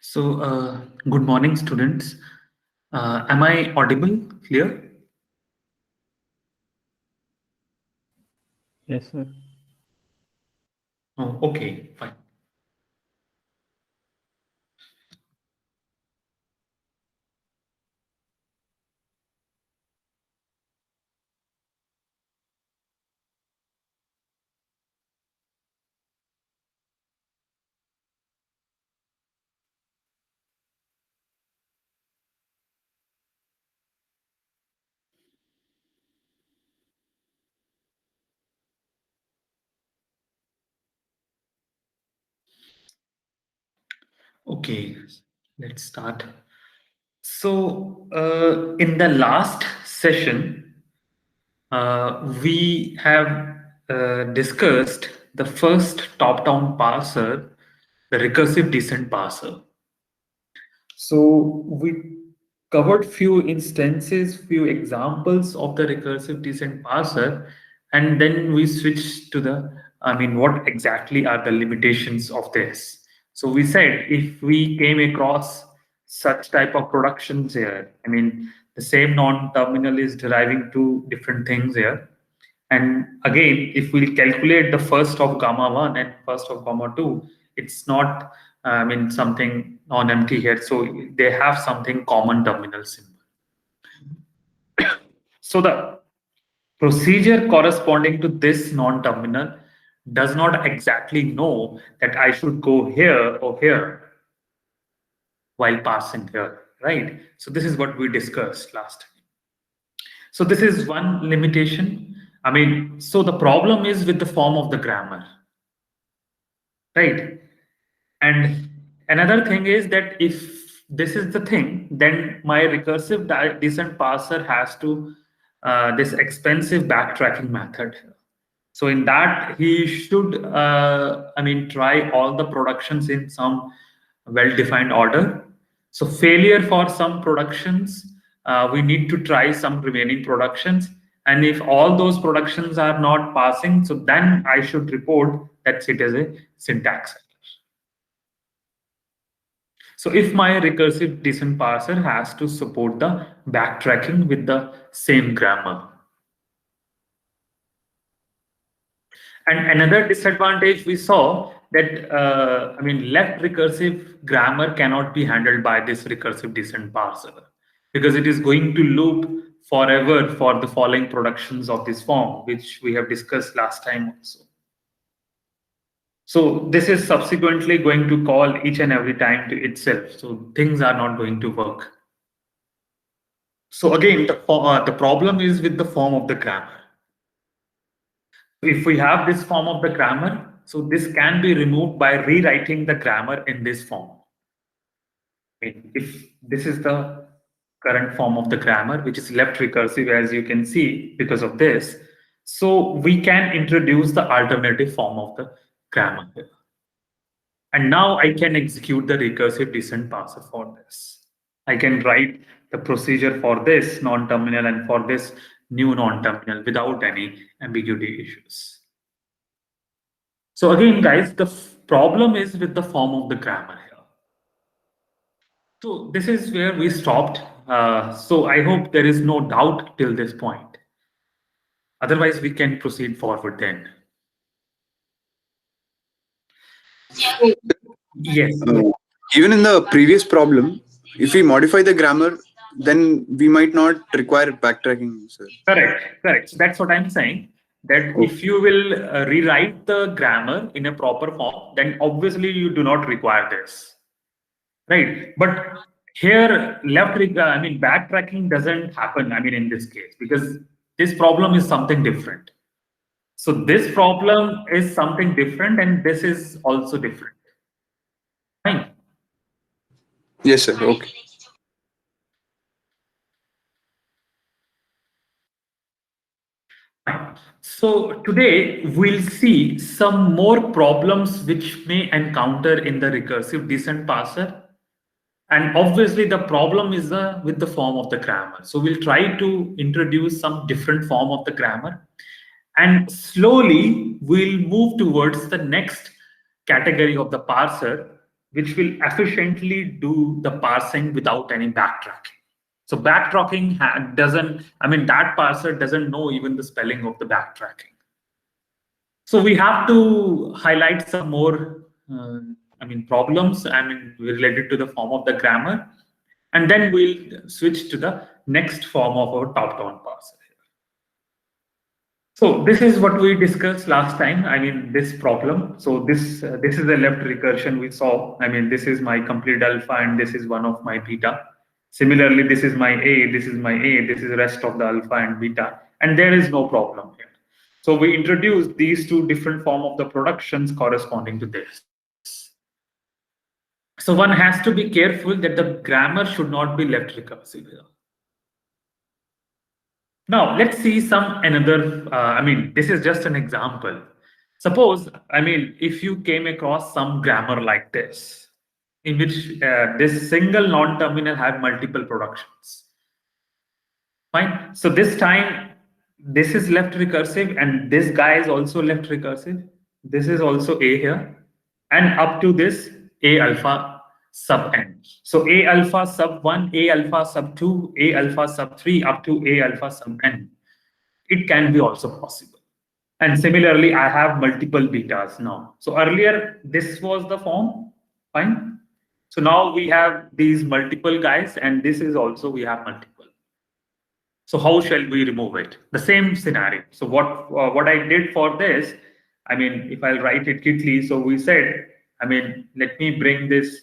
Good morning, students. Am I audible, clear? Yes, sir. Oh, okay, fine. Okay, let's start. In the last session, we have discussed the first top-down parser, the recursive descent parser. So we covered few instances, few examples of the recursive descent parser, and then we switched to what exactly are the limitations of this. So we said if we came across such type of productions here, the same non-terminal is deriving two different things here. And again, if we calculate the first of gamma 1 and first of gamma 2, it's not, something non-empty here. So they have something common terminal symbol. So the procedure corresponding to this non-terminal does not exactly know that I should go here or here while passing here, right? So this is what we discussed last time. So this is one limitation. So the problem is with the form of the grammar, right? And another thing is that if this is the thing, then my recursive descent parser has to this expensive backtracking method. So in that, he should, try all the productions in some well-defined order. So failure for some productions, we need to try some remaining productions. And if all those productions are not passing, so then I should report that it is a syntax error. So if my recursive descent parser has to support the backtracking with the same grammar. And another disadvantage we saw that, left recursive grammar cannot be handled by this recursive descent parser because it is going to loop forever for the following productions of this form, which we have discussed last time also. So this is subsequently going to call each and every time to itself. So things are not going to work. So again, the problem is with the form of the grammar. If we have this form of the grammar, so this can be removed by rewriting the grammar in this form. If this is the current form of the grammar, which is left recursive, as you can see, because of this, so we can introduce the alternative form of the grammar here. And now I can execute the recursive descent parser for this. I can write the procedure for this non-terminal and for this new non-terminal without any ambiguity issues. So again, guys, the problem is with the form of the grammar here. So this is where we stopped. So I hope there is no doubt till this point. Otherwise, we can proceed forward then. Yes. Even in the previous problem, if we modify the grammar, then we might not require backtracking, sir. Correct. So that's what I'm saying. That if you will rewrite the grammar in a proper form, then obviously you do not require this, right? But here, backtracking doesn't happen. In this case, because this problem is something different. So this problem is something different, and this is also different. Fine. Yes, sir. Okay. So today we'll see some more problems which may encounter in the recursive descent parser. And obviously the problem is with the form of the grammar. So we'll try to introduce some different form of the grammar. And slowly we'll move towards the next category of the parser, which will efficiently do the parsing without any backtracking. So backtracking doesn't, I mean, that parser doesn't know even the spelling of the backtracking. So we have to highlight some more, problems, related to the form of the grammar, and then we'll switch to the next form of our top-down parser. So this is what we discussed last time. I mean, this problem. So this is the left recursion we saw. I mean, this is my complete alpha, and this is one of my beta. Similarly, this is my A, this is my A, this is the rest of the alpha and beta, and there is no problem here. So we introduced these two different form of the productions corresponding to this. So one has to be careful that the grammar should not be left recursive here. Now let's see some another, this is just an example. Suppose, if you came across some grammar like this, in which this single non-terminal have multiple productions. Fine. So this time, this is left recursive, and this guy is also left recursive. This is also A here, and up to this A alpha sub n. So A alpha sub 1, A alpha sub 2, A alpha sub 3, up to A alpha sub n. It can be also possible. And similarly, I have multiple betas now. So earlier, this was the form, fine. So now we have these multiple guys, and this is also we have multiple. So how shall we remove it? The same scenario. So what I did for this, if I'll write it quickly. So we said, let me bring this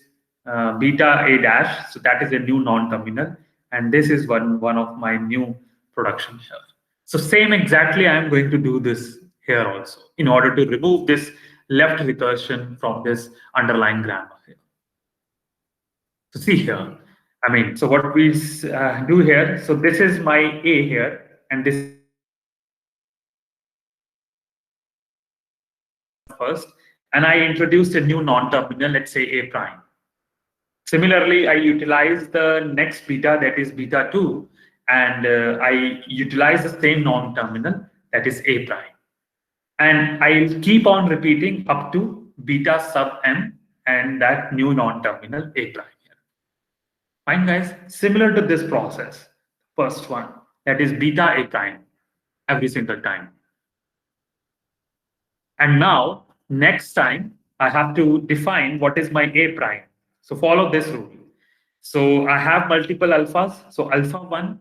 beta A dash. So that is a new non-terminal, and this is one of my new production here. So same exactly, I am going to do this here also in order to remove this left recursion from this underlying grammar here. So see here, so what we do here, so this is my A here, and this first, and I introduced a new non-terminal, let's say A prime. Similarly, I utilize the next beta, that is beta 2, and I utilize the same non-terminal, that is A prime. And I'll keep on repeating up to beta sub m and that new non-terminal A prime. Fine, guys. Similar to this process, first one, that is beta A prime, every single time. And now, next time, I have to define what is my A prime. So follow this rule. So I have multiple alphas. So alpha 1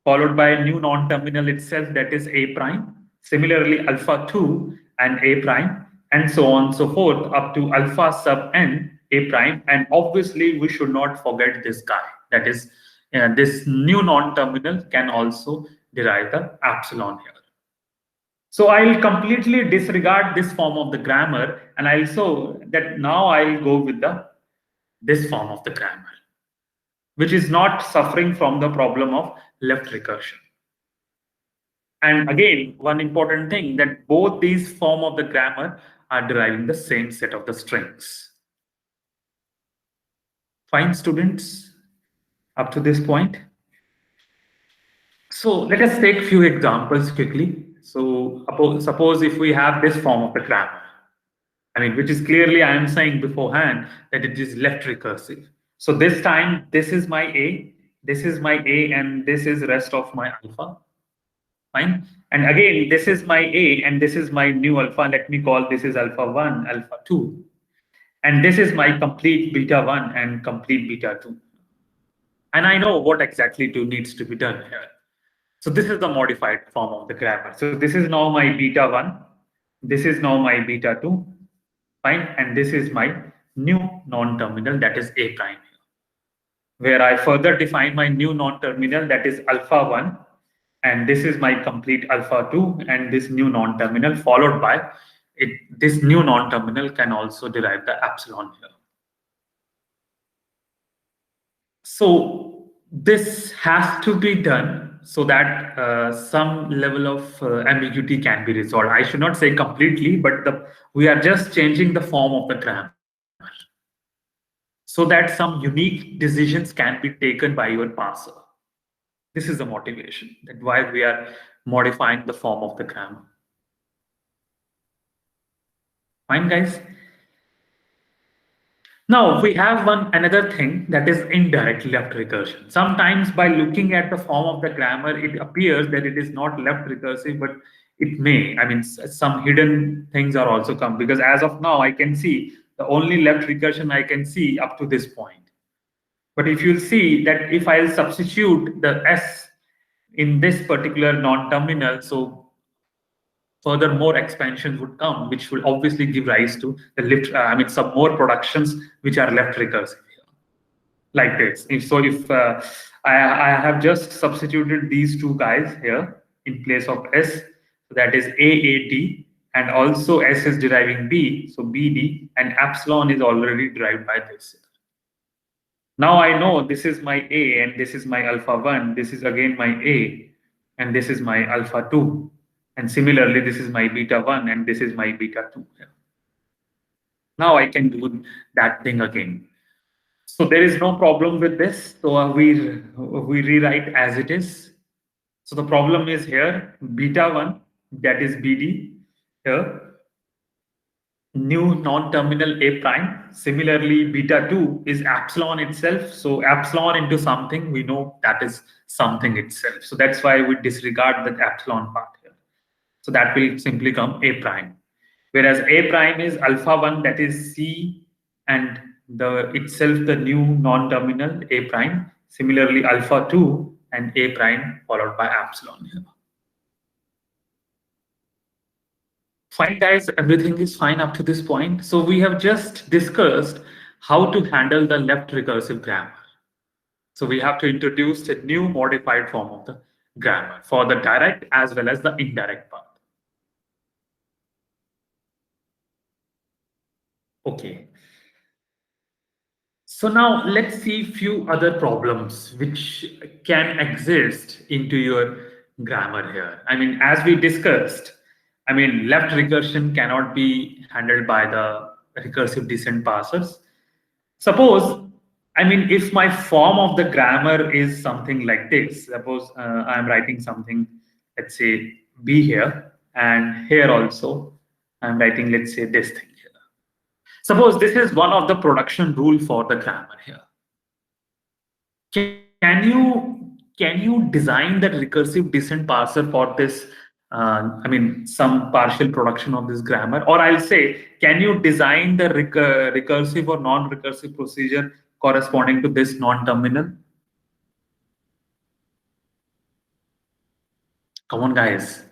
followed by a new non-terminal itself, that is A prime. Similarly, alpha 2 and A prime, and so on and so forth, up to alpha sub n A prime. And obviously, we should not forget this guy. That is, this new non-terminal can also derive the epsilon here. So I'll completely disregard this form of the grammar, and I'll show that now I'll go with this form of the grammar, which is not suffering from the problem of left recursion. And again, one important thing, that both these form of the grammar are deriving the same set of the strings. Fine, students, up to this point. So let us take a few examples quickly. So suppose if we have this form of the grammar, which is clearly, I am saying beforehand that it is left recursive. So this time, this is my A, this is my A, and this is rest of my alpha. Fine. And again, this is my A, and this is my new alpha. Let me call this is alpha 1, alpha 2. And this is my complete beta 1 and complete beta 2. And I know what exactly needs to be done here. So this is the modified form of the grammar. So this is now my beta 1. This is now my beta 2. Fine. And this is my new non-terminal, that is A prime here, where I further define my new non-terminal, that is alpha 1. And this is my complete alpha 2, and this new non-terminal followed by it. This new non-terminal can also derive the epsilon here. So this has to be done so that some level of ambiguity can be resolved. I should not say completely, but we are just changing the form of the grammar so that some unique decisions can be taken by your parser. This is the motivation, that why we are modifying the form of the grammar. Fine, guys. Now we have another thing, that is indirect left recursion. Sometimes by looking at the form of the grammar, it appears that it is not left recursive, but it may. I mean, some hidden things are also come, because as of now, I can see the only left recursion I can see up to this point. But if you'll see that if I'll substitute the S in this particular non-terminal, so further more expansions would come, which will obviously give rise to the left, I mean, some more productions which are left recursive here, like this. If I have just substituted these two guys here in place of S, so that is AAT, and also S is deriving B, so BD, and epsilon is already derived by this. Now I know this is my A and this is my alpha 1, this is again my A, and this is my alpha 2. And similarly, this is my beta 1 and this is my beta 2. Now I can do that thing again. So there is no problem with this. So we rewrite as it is. So the problem is here, beta 1, that is BD, here, new non-terminal A prime. Similarly, beta 2 is epsilon itself. So epsilon into something, we know that is something itself. So that's why we disregard that epsilon part here. So that will simply come A prime. Whereas A prime is alpha 1, that is C, and the itself the new non-terminal A prime. Similarly, alpha 2 and A prime followed by epsilon here. Fine, guys, everything is fine up to this point. So we have just discussed how to handle the left recursive grammar. So we have to introduce a new modified form of the grammar for the direct as well as the indirect part. Okay. So now let's see few other problems which can exist into your grammar here. I mean, as we discussed, I mean, left recursion cannot be handled by the recursive descent parsers. Suppose, I mean, if my form of the grammar is something like this, suppose I'm writing something, let's say B here, and here also I'm writing, let's say, this thing here. Suppose this is one of the production rule for the grammar here. Can you design that recursive descent parser for this? I mean, some partial production of this grammar, or I'll say, can you design the recursive or non-recursive procedure corresponding to this non-terminal? Come on, guys.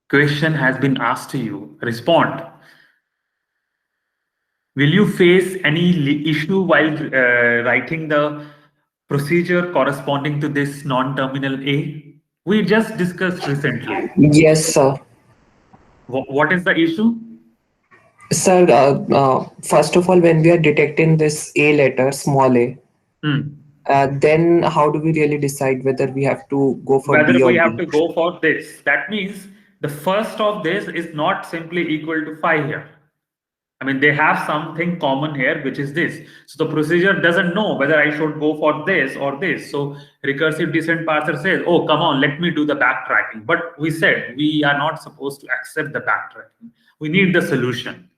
Question has been asked to you. Respond. Will you face any issue while writing the procedure corresponding to this non-terminal A? We just discussed recently. Yes, sir. What is the issue? Sir, first of all, when we are detecting this A letter, small a, then how do we really decide whether we have to go for Whether B or we have D? to go for this. That means the first of this is not simply equal to 5 here. I mean, they have something common here, which is this. So the procedure doesn't know whether I should go for this or this. So recursive descent parser says, oh, come on, let me do the backtracking. But we said we are not supposed to accept the backtracking. We need the solution.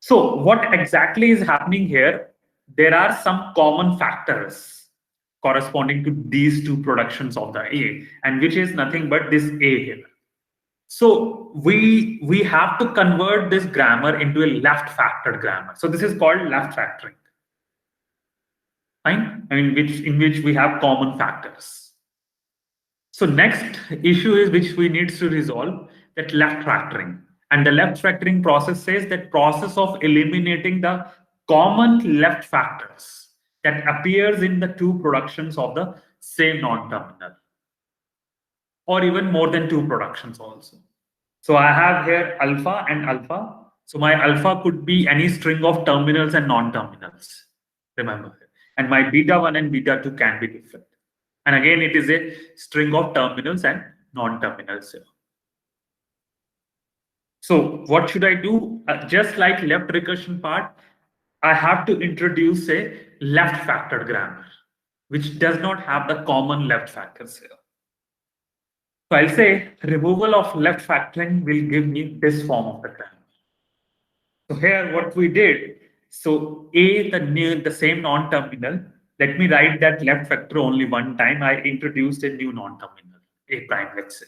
So what exactly is happening here? There are some common factors corresponding to these two productions of the A, and which is nothing but this A here. So we have to convert this grammar into a left factored grammar. So this is called left factoring. Fine? I mean, in which we have common factors. So next issue is which we need to resolve, that left factoring. And the left factoring process says that process of eliminating the common left factors that appears in the two productions of the same non-terminal, or even more than two productions also. So I have here alpha and alpha. So my alpha could be any string of terminals and non-terminals. Remember. And my beta 1 and beta 2 can be different. And again, it is a string of terminals and non-terminals here. So what should I do? Just like left recursion part, I have to introduce a left factored grammar, which does not have the common left factors here. So I'll say removal of left factoring will give me this form of the grammar. So here what we did, So A, the same non-terminal, let me write that left factor only one time. I introduced a new non-terminal, A prime, let's say.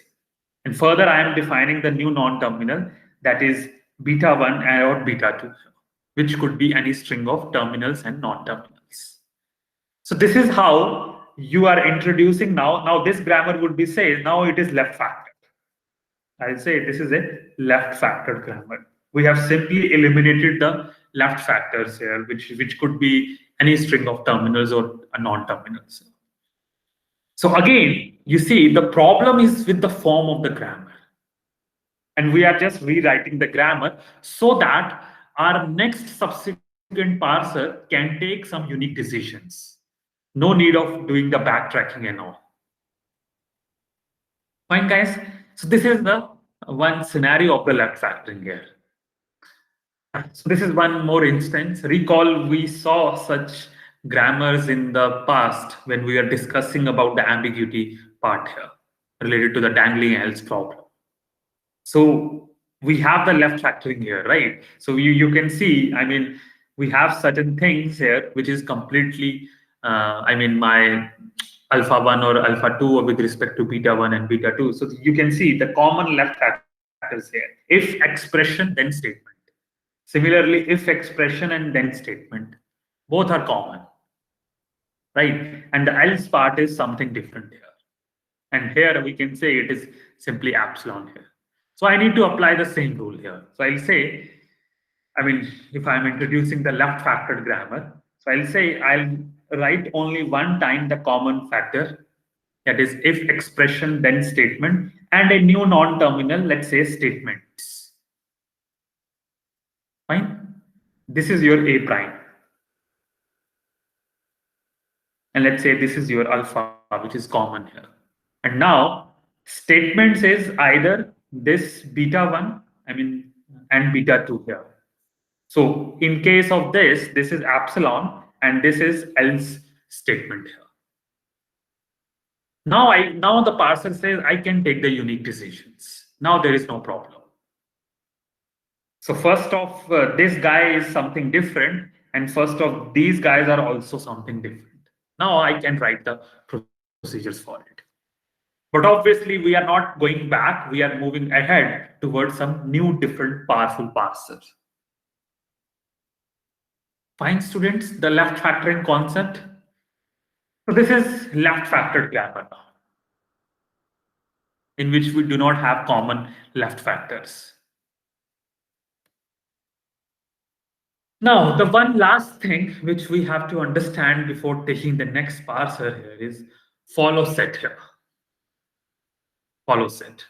And further, I am defining the new non-terminal, that is beta 1 or beta 2, which could be any string of terminals and non-terminals. So this is how you are introducing now. Now this grammar would be say, now it is left factored. I'll say this is a left factored grammar. We have simply eliminated the left factors here, which could be any string of terminals or non-terminals. So again, you see the problem is with the form of the grammar. And we are just rewriting the grammar so that our next subsequent parser can take some unique decisions. No need of doing the backtracking and all. Fine, guys. So this is the one scenario of the left factoring here. So this is one more instance. Recall we saw such grammars in the past when we are discussing about the ambiguity part here related to the dangling else problem. So we have the left factoring here, right? So you can see, I mean, we have certain things here which is completely, my alpha 1 or alpha 2 with respect to beta 1 and beta 2. So you can see the common left factors here. If expression, then statement. Similarly, if expression and then statement, both are common, right? And the else part is something different here. And here we can say it is simply epsilon here. So I need to apply the same rule here. So I'll say, if I'm introducing the left factored grammar, so I'll say I'll write only one time the common factor, that is if expression then statement, and a new non-terminal, let's say statements. Fine. This is your A prime. And let's say this is your alpha, which is common here. And now statements is either this beta 1, and beta 2 here. So in case of this is epsilon and this is else statement here. Now the parser says I can take the unique decisions. Now there is no problem. So first of this guy is something different, and first of these guys are also something different. Now I can write the procedures for it. But obviously we are not going back, we are moving ahead towards some new different powerful parsers. Fine, students, the left factoring concept. So this is left factored grammar now, in which we do not have common left factors. Now, the one last thing which we have to understand before taking the next parser here is follow set here. Follow set.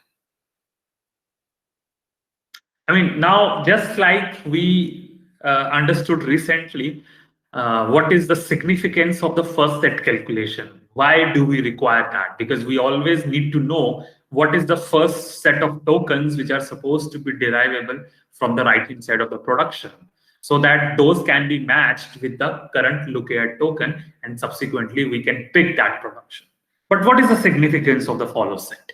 Now, just like we understood recently, what is the significance of the first set calculation? Why do we require that? Because we always need to know what is the first set of tokens which are supposed to be derivable from the right-hand side of the production, so that those can be matched with the current lookahead token, and subsequently we can pick that production. But what is the significance of the follow set?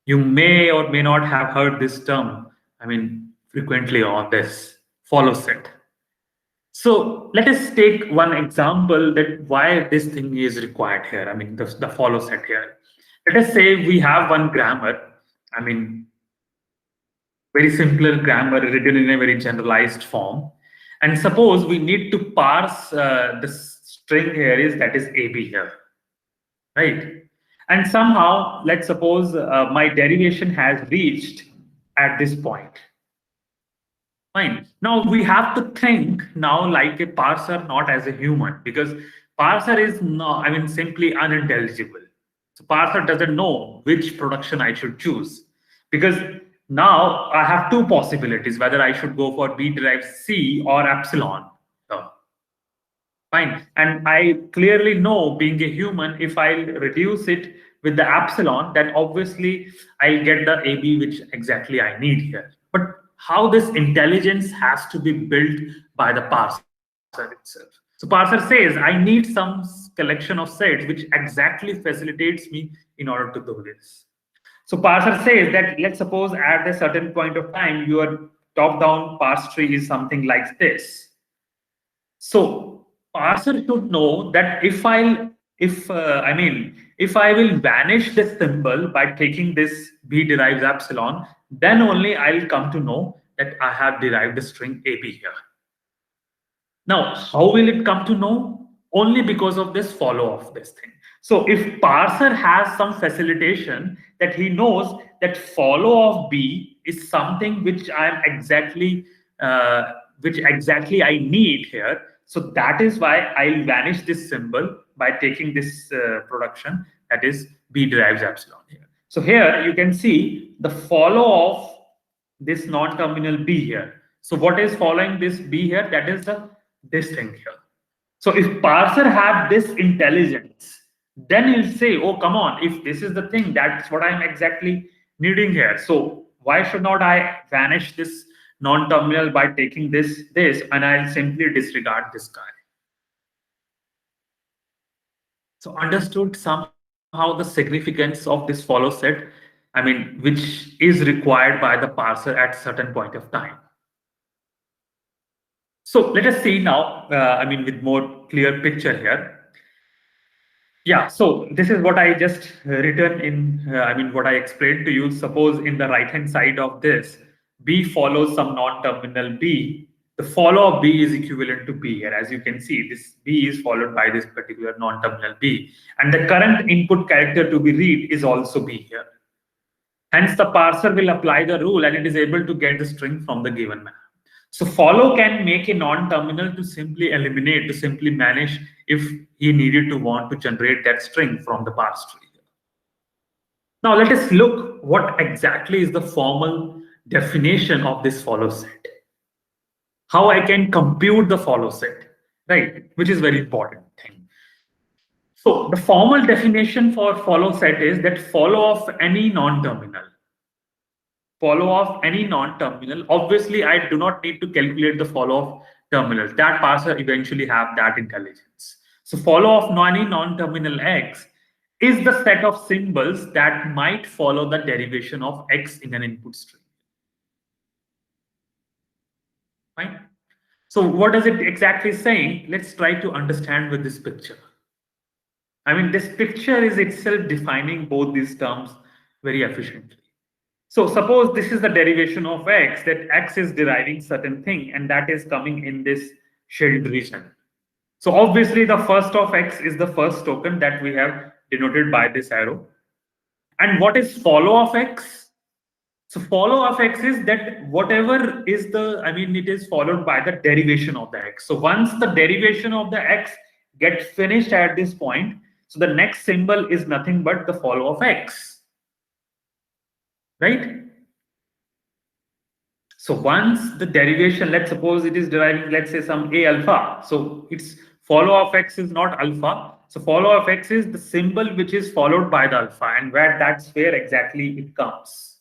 You may or may not have heard this term, frequently on this follow set. So let us take one example that why this thing is required here. The follow set here. Let us say we have one grammar, very simple grammar written in a very generalized form. And suppose we need to parse the string here that is AB here, right? And somehow, let's suppose my derivation has reached at this point. Fine. Now we have to think now like a parser, not as a human, because parser is not, simply unintelligible. So parser doesn't know which production I should choose, because now I have two possibilities, whether I should go for B derived C or epsilon. Fine. And I clearly know, being a human, if I reduce it with the epsilon, then obviously I'll get the AB which exactly I need here. But how this intelligence has to be built by the parser itself. So parser says, I need some collection of sets which exactly facilitates me in order to do this. So parser says that, let's suppose at a certain point of time, your top-down parse tree is something like this. So parser should know that if I will vanish this symbol by taking this b derives epsilon, then only I'll come to know that I have derived the string AB here. Now, how will it come to know? Only because of this follow of this thing. So if parser has some facilitation that he knows that follow of B is something which I am exactly I need here. So that is why I'll vanish this symbol by taking this production, that is B derives epsilon here. So here you can see the follow of this non-terminal B here. So what is following this B here? That is this thing here. So if parser had this intelligence, then you'll say, oh, come on, if this is the thing, that's what I'm exactly needing here. So why should not I vanish this non-terminal by taking this, and I'll simply disregard this guy. So understood somehow the significance of this follow set, which is required by the parser at certain point of time. So let us see now, with more clear picture here. Yeah, so this is what I just written in, what I explained to you. Suppose in the right-hand side of this, B follows some non-terminal B. The follow of B is equivalent to B here. As you can see, this B is followed by this particular non-terminal B. And the current input character to be read is also B here. Hence, the parser will apply the rule and it is able to get the string from the given map. So follow can make a non-terminal to simply eliminate, to simply manage if he needed to want to generate that string from the parse tree. Now let us look what exactly is the formal definition of this follow set. How I can compute the follow set, right? Which is very important thing. So the formal definition for follow set is that follow of any non-terminal. Follow of any non-terminal. Obviously, I do not need to calculate the follow of terminals. That parser eventually have that intelligence. So follow of any non-terminal X is the set of symbols that might follow the derivation of X in an input stream. Fine. So what does it exactly saying? Let's try to understand with this picture. This picture is itself defining both these terms very efficiently. So suppose this is the derivation of X, that X is deriving certain thing, and that is coming in this shaded region. So obviously the first of X is the first token that we have denoted by this arrow. And what is follow of X? So follow of X is that whatever is the, it is followed by the derivation of the X. So once the derivation of the X gets finished at this point, so the next symbol is nothing but the follow of X. Right? So once the derivation, let's suppose it is deriving, let's say some A alpha. So its follow of X is not alpha. So follow of X is the symbol which is followed by the alpha, and that's where exactly it comes.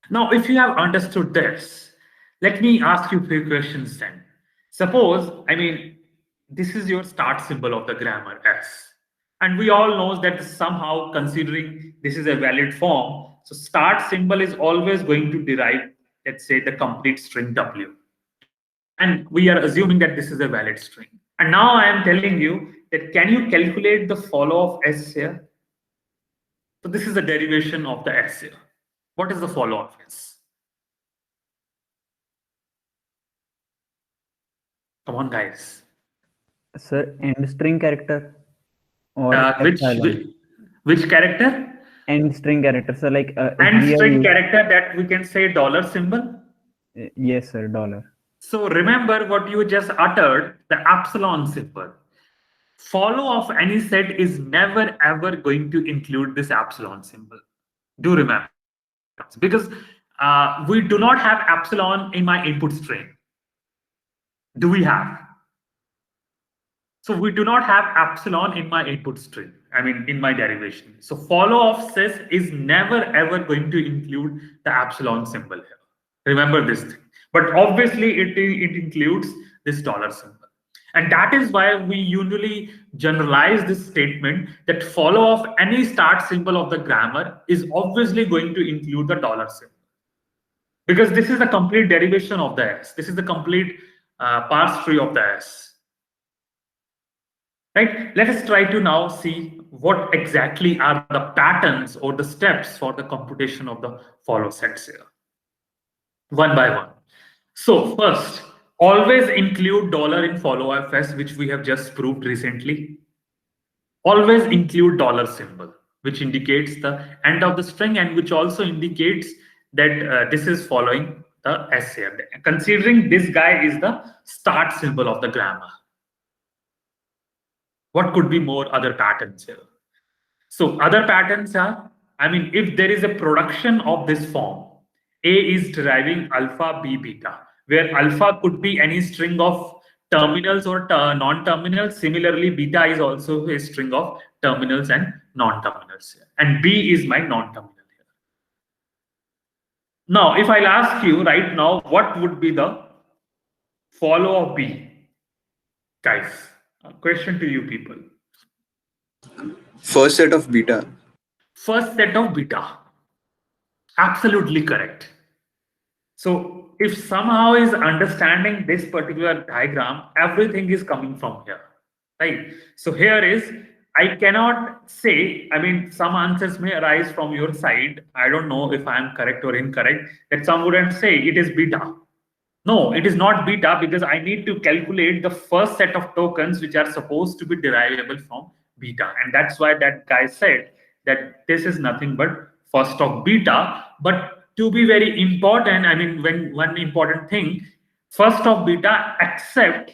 Now, if you have understood this, let me ask you a few questions then. Suppose, this is your start symbol of the grammar S. And we all know that somehow, considering this is a valid form, so start symbol is always going to derive, let's say, the complete string W. And we are assuming that this is a valid string. And now I am telling you that can you calculate the follow of S here? So this is the derivation of the S here. What is the follow of S? Come on, guys. Sir, end string character. Or which character? End string character. So like end string character, that we can say dollar symbol. Yes, sir, dollar. So remember what you just uttered, the epsilon symbol. Follow of any set is never ever going to include this epsilon symbol. Do remember, because we do not have epsilon in my input string. Do we have? So we do not have epsilon in my input string, in my derivation. So follow of sys is never ever going to include the epsilon symbol here. Remember this thing. But obviously it includes this dollar symbol. And that is why we usually generalize this statement that follow of any start symbol of the grammar is obviously going to include the dollar symbol. because this is the complete derivation of the S. This is the complete parse tree of the S. Right? Let us try to now see what exactly are the patterns or the steps for the computation of the follow sets here. One by one. So first, always include dollar in follow FS, which we have just proved recently. Always include dollar symbol, which indicates the end of the string and which also indicates that this is following the S here. Considering this guy is the start symbol of the grammar. What could be more other patterns here? So other patterns are, I mean, if there is a production of this form, A is deriving alpha, B, beta, where alpha could be any string of terminals or non-terminals. Similarly, beta is also a string of terminals and non-terminals here. And B is my non-terminal here. Now, if I'll ask you right now, what would be the follow of B? Guys, a question to you people. First set of beta. First set of beta. Absolutely correct. So if somehow is understanding this particular diagram, everything is coming from here, right? So here is, I cannot say, I mean, some answers may arise from your side. I don't know if I am correct or incorrect, that some wouldn't say it is beta. No, it is not beta because I need to calculate the first set of tokens which are supposed to be derivable from beta. And that's why that guy said that this is nothing but first of beta. But to be very important, I mean, when one important thing, first of beta except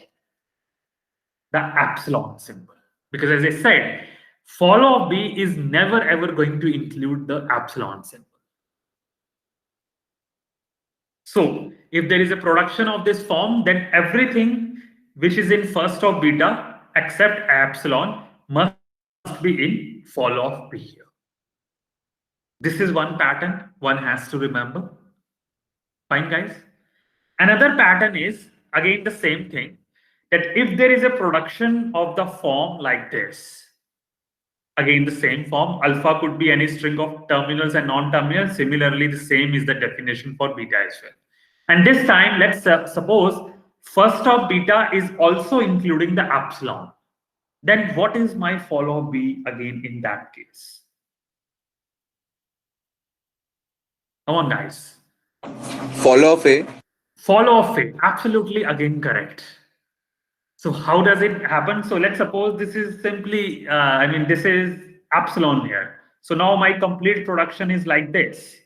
the epsilon symbol. Because as I said, follow of B is never ever going to include the epsilon symbol. So if there is a production of this form, then everything which is in first of beta except epsilon must be in follow of B here. This is one pattern one has to remember. Fine, guys. Another pattern is again the same thing, that if there is a production of the form like this, again the same form, alpha could be any string of terminals and non-terminals. Similarly, the same is the definition for beta as well. And this time, let's suppose first of beta is also including the epsilon. Then what is my follow of B again in that case? Come on, guys. Follow of A. Follow of A, absolutely again correct. So how does it happen? So let's suppose this is simply, I mean, this is epsilon here. So now my complete production is like this,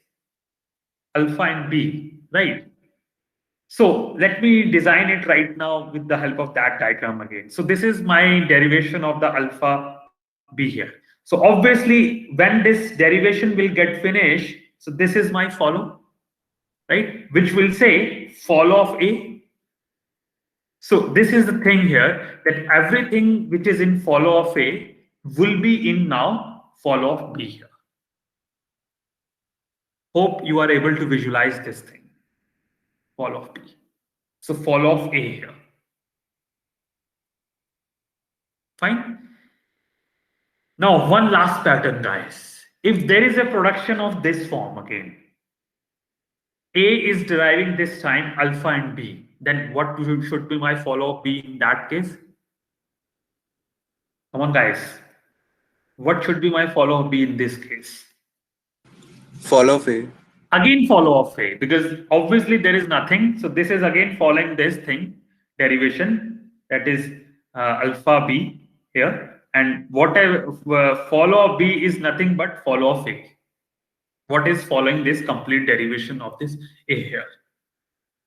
alpha and B, right? So let me design it right now with the help of that diagram again. So this is my derivation of the alpha B here. So obviously when this derivation will get finished, so this is my follow, right? Which will say follow of A. So this is the thing here, that everything which is in follow of A will be in now follow of B here. Hope you are able to visualize this thing. Follow of B. So follow of A here. Fine. Now one last pattern, guys. If there is a production of this form again, A is deriving this time alpha and B, then what should be my follow of B in that case? Come on, guys. What should be my follow of B in this case? Follow of A. Again follow of A, because obviously there is nothing. So this is again following this thing, derivation, that is alpha B here. And whatever follow of B is nothing but follow of A. What is following this complete derivation of this A here?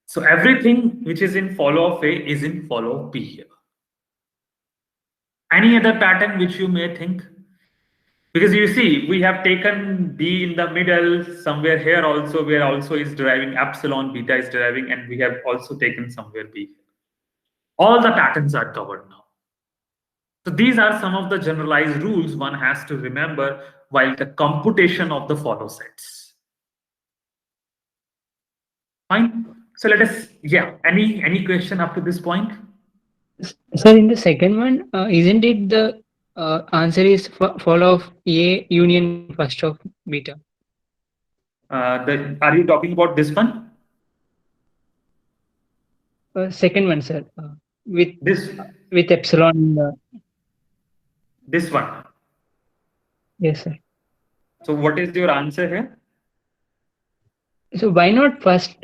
So everything which is in follow of A is in follow of B here. Any other pattern which you may think? Because you see, we have taken B in the middle, somewhere here also, where also is deriving epsilon, beta is deriving, and we have also taken somewhere B. All the patterns are covered now. So these are some of the generalized rules one has to remember while the computation of the follow sets. Fine. So let us, yeah, any question up to this point? Sir, in the second one, isn't it the answer is follow of A union first of beta? Are you talking about this one? Second one, sir. With This epsilon in the, this one. yes, sir. So what is your answer here? So why not first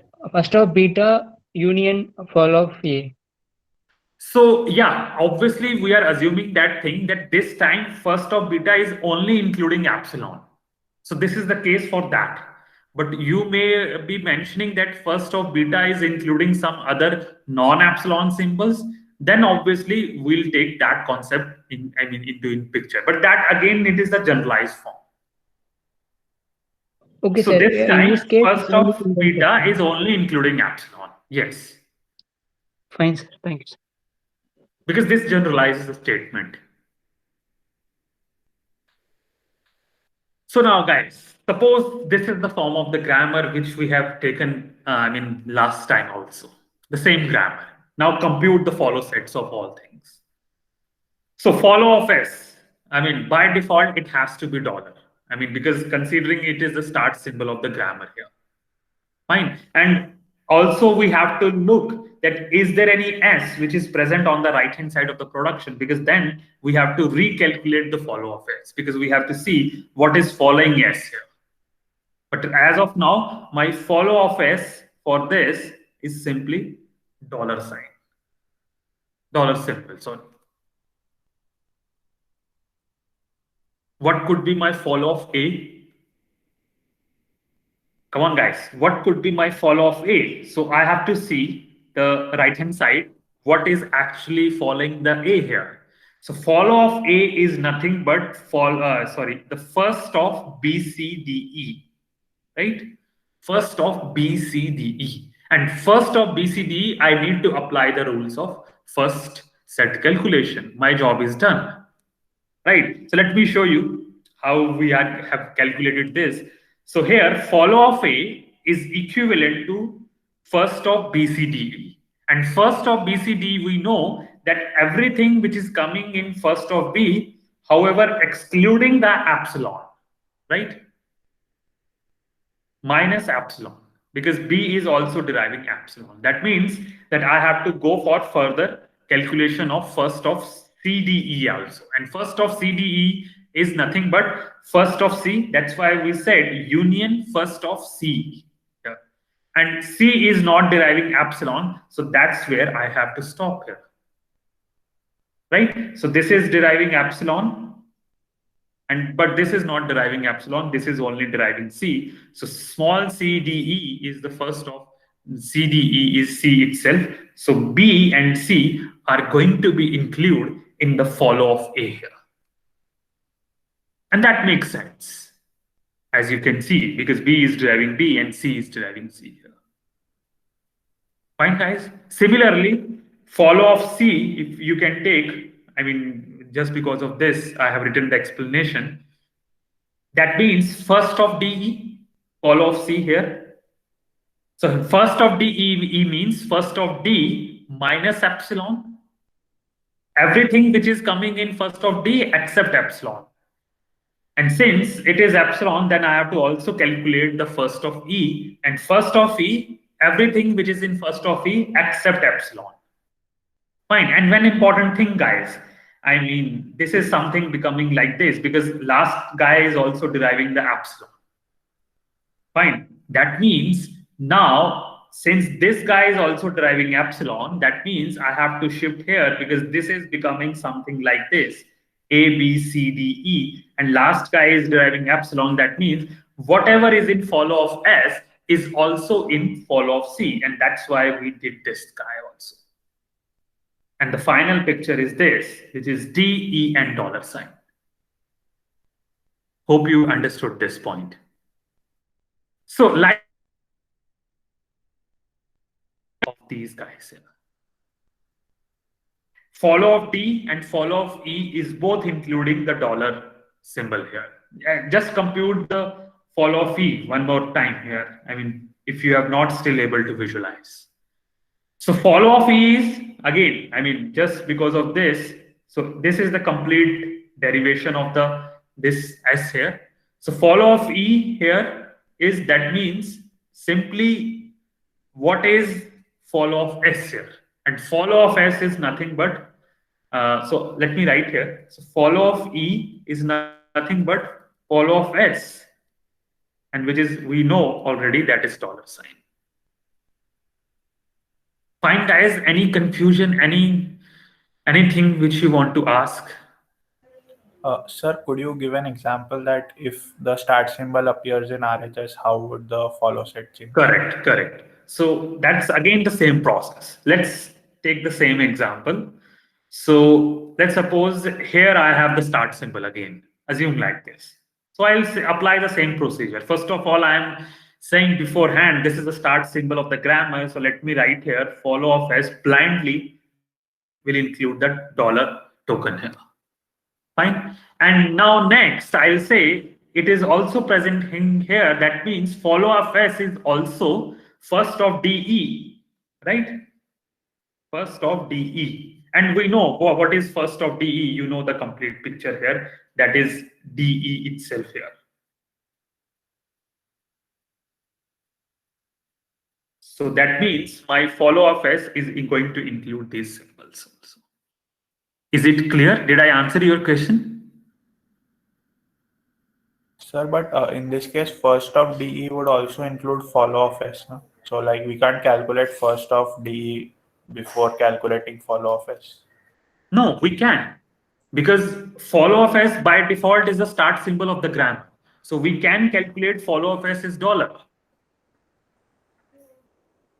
of beta union follow of A? So yeah, obviously we are assuming that thing that this time first of beta is only including epsilon. So this is the case for that. But you may be mentioning that first of beta is including some other non-epsilon symbols. Then obviously we'll take that concept into picture. But that again, it is the generalized form. Okay, So sir. this In time this case, first only of including beta epsilon. is only including epsilon. Yes. Fine, sir. Thank you, sir. Because this generalizes the statement. So now guys, suppose this is the form of the grammar which we have taken, last time also, the same grammar. Now compute the follow sets of all things. So follow of S, by default, it has to be dollar. Because considering it is the start symbol of the grammar here. Fine. And also we have to look that is there any S which is present on the right hand side of the production, because then we have to recalculate the follow of S because we have to see what is following S here. But as of now, my follow of S for this is simply dollar sign, dollar symbol. So what could be my follow of A? Come on, guys. What could be my follow of A? So I have to see the right-hand side, what is actually following the A here. So follow of A is nothing but the first of B, C, D, E, right? First of B, C, D, E. And first of B, C, D, E, I need to apply the rules of first set calculation. My job is done, right? So let me show you how we have calculated this. So here, follow of A is equivalent to first of BCDE. And first of BCDE, we know that everything which is coming in first of B, however, excluding the epsilon, right? Minus epsilon, because B is also deriving epsilon. That means that I have to go for further calculation of first of CDE also. And first of CDE is nothing but first of C. That's why we said union first of C. Yeah. And C is not deriving epsilon. So that's where I have to stop here. Right? So this is deriving epsilon. But this is not deriving epsilon. This is only deriving C. So small CDE is the first of CDE is C itself. So B and C are going to be included in the follow of A here. And that makes sense, as you can see, because B is deriving B and C is deriving C here. Fine, guys. Similarly, follow of C, if you can take, just because of this, I have written the explanation. That means first of DE, follow of C here. So first of DE means first of D minus epsilon. Everything which is coming in first of D except epsilon. And since it is epsilon, then I have to also calculate the first of E. And first of E, everything which is in first of E except epsilon. Fine. And one important thing, guys, this is something becoming like this because last guy is also deriving the epsilon. Fine. That means now, since this guy is also deriving epsilon, that means I have to shift here because this is becoming something like this. A, B, C, D, E. And last guy is deriving epsilon. That means whatever is in follow of S is also in follow of C. And that's why we did this guy also. And the final picture is this, which is D, E, and dollar sign. Hope you understood this point. So like of these guys here. Follow of D and follow of E is both including the dollar symbol here. Just compute the follow of E one more time here. If you have not still able to visualize. So follow of E is, again, just because of this. So this is the complete derivation of this S here. So follow of E here is, that means simply what is follow of S here. and follow of S is nothing but, so let me write here. So follow of E is nothing but follow of S, and which is, we know already, that is $sign. Fine, guys, any confusion, anything which you want to ask? Sir, could you give an example that if the start symbol appears in RHS, how would the follow set change? Correct. So that's again the same process. Let's take the same example. So let's suppose here I have the start symbol again. Assume like this. So I'll apply the same procedure. First of all, I'm saying beforehand, this is the start symbol of the grammar. So let me write here, follow of S blindly will include the $token here. Fine. And now next, I'll say it is also present in here. That means follow of S is also first of DE, right? First of DE. And we know what is first of DE. You know the complete picture here. That is DE itself here. So that means my follow of S is going to include these symbols also. Is it clear? Did I answer your question? Sir, but in this case, first of DE would also include follow of S. No? So like we can't calculate first of DE before calculating follow of S. No, we can. Because follow of S by default is the start symbol of the grammar. So we can calculate follow of S is $.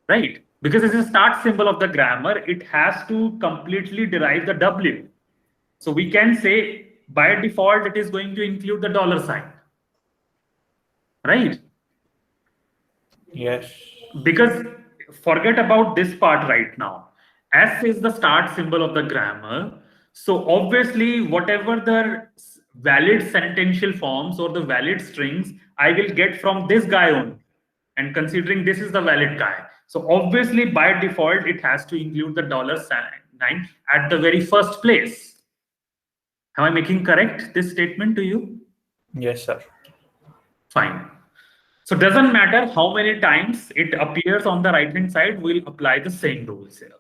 Right? Because it's a start symbol of the grammar, it has to completely derive the W. So we can say by default it is going to include the $sign. Right? Yes. Because forget about this part right now. S is the start symbol of the grammar. So obviously, whatever the valid sentential forms or the valid strings, I will get from this guy only. And considering this is the valid guy. So obviously, by default, it has to include the $sign at the very first place. Am I making correct this statement to you? Yes, sir. Fine. So it doesn't matter how many times it appears on the right hand side, we'll apply the same rules here.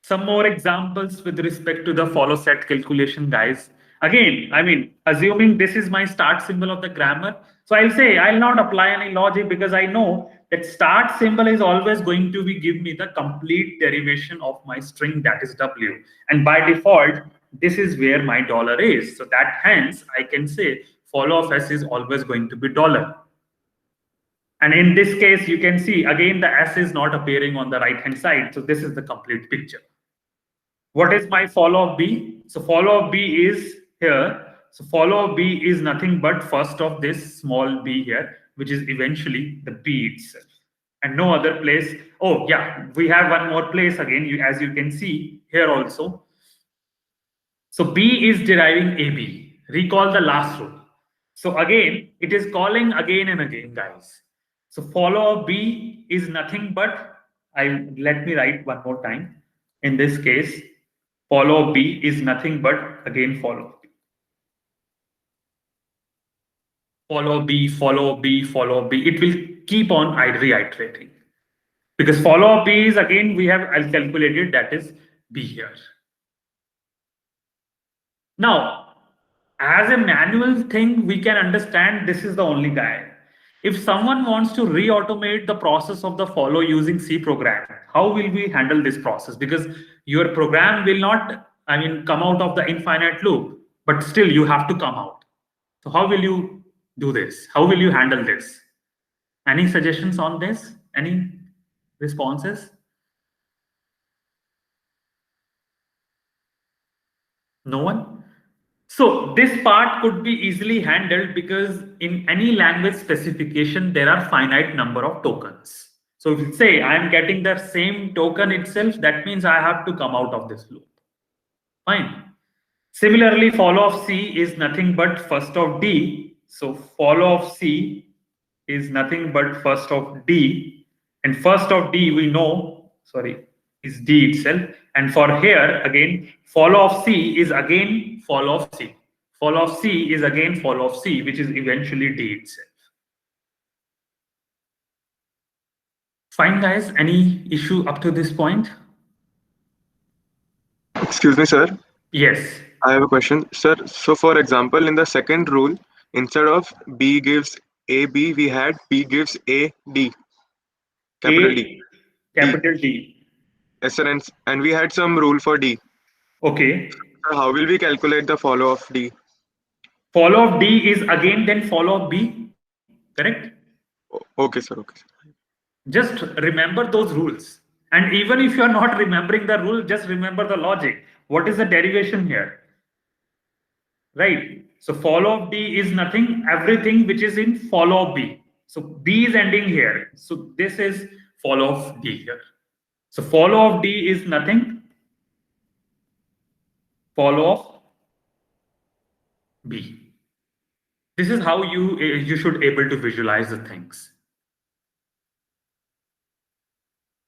Some more examples with respect to the follow set calculation, guys. Again, I mean, assuming this is my start symbol of the grammar. So I'll say I'll not apply any logic because I know that start symbol is always going to be give me the complete derivation of my string, that is W. And by default, this is where my $. is. So that hence I can say follow of S is always going to be $. And in this case, you can see again the S is not appearing on the right hand side. So this is the complete picture. What is my follow of B? So follow of B is here. So follow of B is nothing but first of this small b here, which is eventually the B itself. And no other place. Oh yeah, we have one more place again, as you can see here also. So B is deriving AB. Recall the last rule. So again, it is calling again and again, guys. So follow of B is nothing but, let me write one more time. In this case, follow of B is nothing but again follow. Follow B, follow B, follow B. It will keep on reiterating. Because follow B is again, I'll calculate it, that is B here. Now, as a manual thing, we can understand this is the only guy. If someone wants to re-automate the process of the follow using C program, how will we handle this process? Because your program will not, come out of the infinite loop, but still you have to come out. So how will you do this? How will you handle this? Any suggestions on this? Any responses? No one? So this part could be easily handled because in any language specification, there are finite number of tokens. So if you say I'm getting the same token itself, that means I have to come out of this loop. Fine. Similarly, follow of C is nothing but first of D. So follow of C is nothing but first of D. And first of D we know, is D itself. And for here, again, follow of C is again follow of C. Follow of C is again follow of C, which is eventually D itself. Fine, guys. Any issue up to this point? Excuse me, sir. Yes. I have a question, sir. So, for example, in the second rule, instead of B gives AB, we had B gives A D, capital D. Capital D. Yes, sir. And we had some rule for D. Okay. Sir, how will we calculate the follow of D? Follow of D is again then follow of B. Correct? Okay, sir. Okay. Just remember those rules. And even if you are not remembering the rule, just remember the logic. What is the derivation here? Right. So follow of D is nothing, everything which is in follow of B. So B is ending here. So this is follow of D here. So follow of D is nothing, follow of B. This is how you should able to visualize the things.